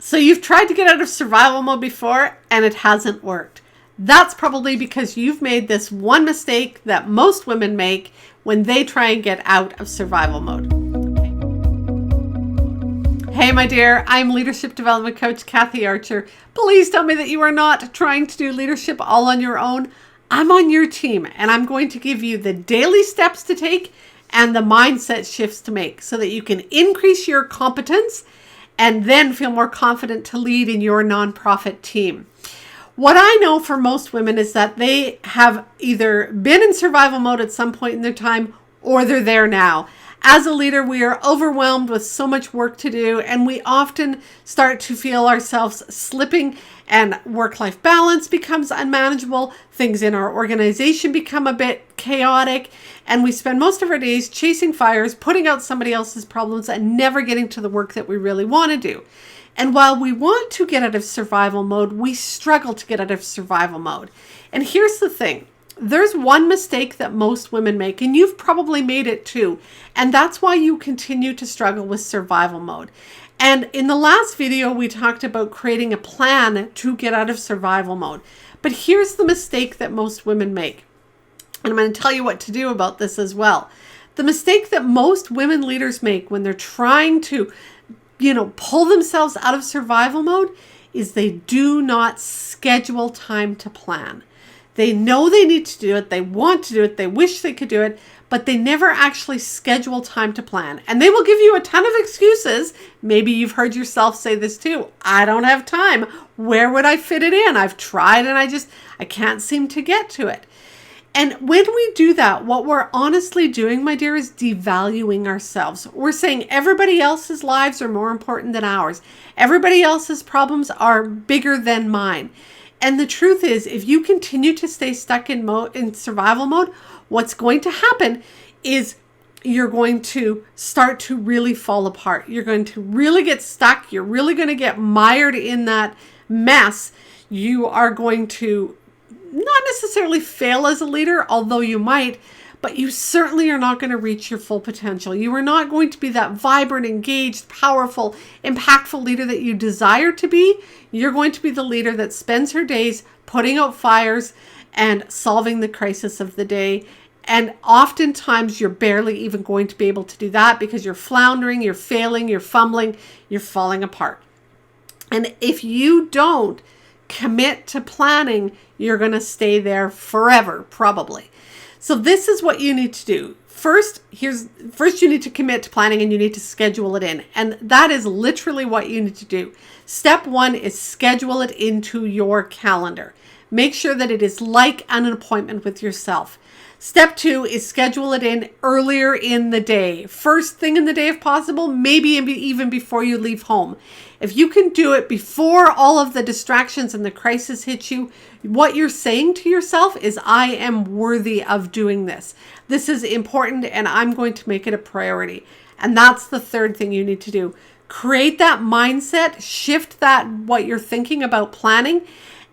So you've tried to get out of survival mode before and it hasn't worked. That's probably because you've made this one mistake that most women make when they try and get out of survival mode. Hey, my dear, I'm leadership development coach Kathy Archer. Please tell me that you are not trying to do leadership all on your own. I'm on your team and I'm going to give you the daily steps to take and the mindset shifts to make so that you can increase your competence and then feel more confident to lead in your nonprofit team. What I know for most women is that they have either been in survival mode at some point in their time or they're there now. As a leader, we are overwhelmed with so much work to do, and we often start to feel ourselves slipping, and work-life balance becomes unmanageable. Things in our organization become a bit chaotic, and we spend most of our days chasing fires, putting out somebody else's problems, and never getting to the work that we really want to do. And while we want to get out of survival mode, we struggle to get out of survival mode. And here's the thing. There's one mistake that most women make, and you've probably made it too. And that's why you continue to struggle with survival mode. And in the last video, we talked about creating a plan to get out of survival mode. But here's the mistake that most women make. And I'm going to tell you what to do about this as well. The mistake that most women leaders make when they're trying to, pull themselves out of survival mode is they do not schedule time to plan. They know they need to do it. They want to do it. They wish they could do it, but they never actually schedule time to plan. And they will give you a ton of excuses. Maybe you've heard yourself say this too. I don't have time. Where would I fit it in? I've tried and I can't seem to get to it. And when we do that, what we're honestly doing, my dear, is devaluing ourselves. We're saying everybody else's lives are more important than ours. Everybody else's problems are bigger than mine. And the truth is, if you continue to stay stuck in survival mode, what's going to happen is you're going to start to really fall apart. You're going to really get stuck. You're really going to get mired in that mess. You are going to not necessarily fail as a leader, although you might, but you certainly are not going to reach your full potential. You are not going to be that vibrant, engaged, powerful, impactful leader that you desire to be. You're going to be the leader that spends her days putting out fires and solving the crisis of the day. And oftentimes you're barely even going to be able to do that because you're floundering, you're failing, you're fumbling, you're falling apart. And if you don't commit to planning, you're going to stay there forever, probably. So this is what you need to do. First, you need to commit to planning and you need to schedule it in. And that is literally what you need to do. Step one is schedule it into your calendar. Make sure that it is like an appointment with yourself. Step two is schedule it in earlier in the day. First thing in the day if possible, maybe even before you leave home. If you can do it before all of the distractions and the crisis hit you, what you're saying to yourself is, I am worthy of doing this. This is important and I'm going to make it a priority. And that's the third thing you need to do. Create that mindset, shift what you're thinking about planning,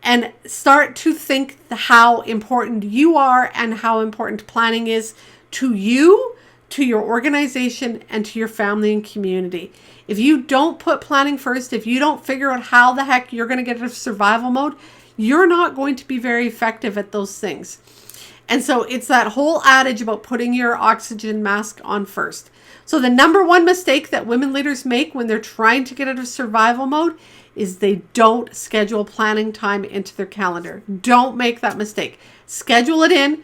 and start to think how important you are and how important planning is to you, to your organization, and to your family and community. If you don't put planning first, if you don't figure out how the heck you're going to get out of survival mode, you're not going to be very effective at those things. And so it's that whole adage about putting your oxygen mask on first. So the number one mistake that women leaders make when they're trying to get out of survival mode is they don't schedule planning time into their calendar. Don't make that mistake. Schedule it in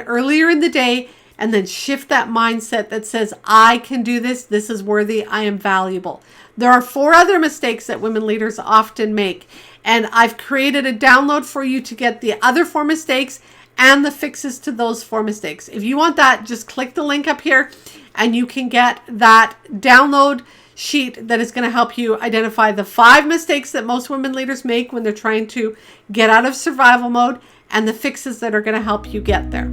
earlier in the day, and then shift that mindset that says, I can do this. This is worthy. I am valuable. There are 4 other mistakes that women leaders often make. And I've created a download for you to get the other 4 mistakes and the fixes to those 4 mistakes. If you want that, just click the link up here and you can get that download sheet that is going to help you identify the 5 mistakes that most women leaders make when they're trying to get out of survival mode and the fixes that are going to help you get there.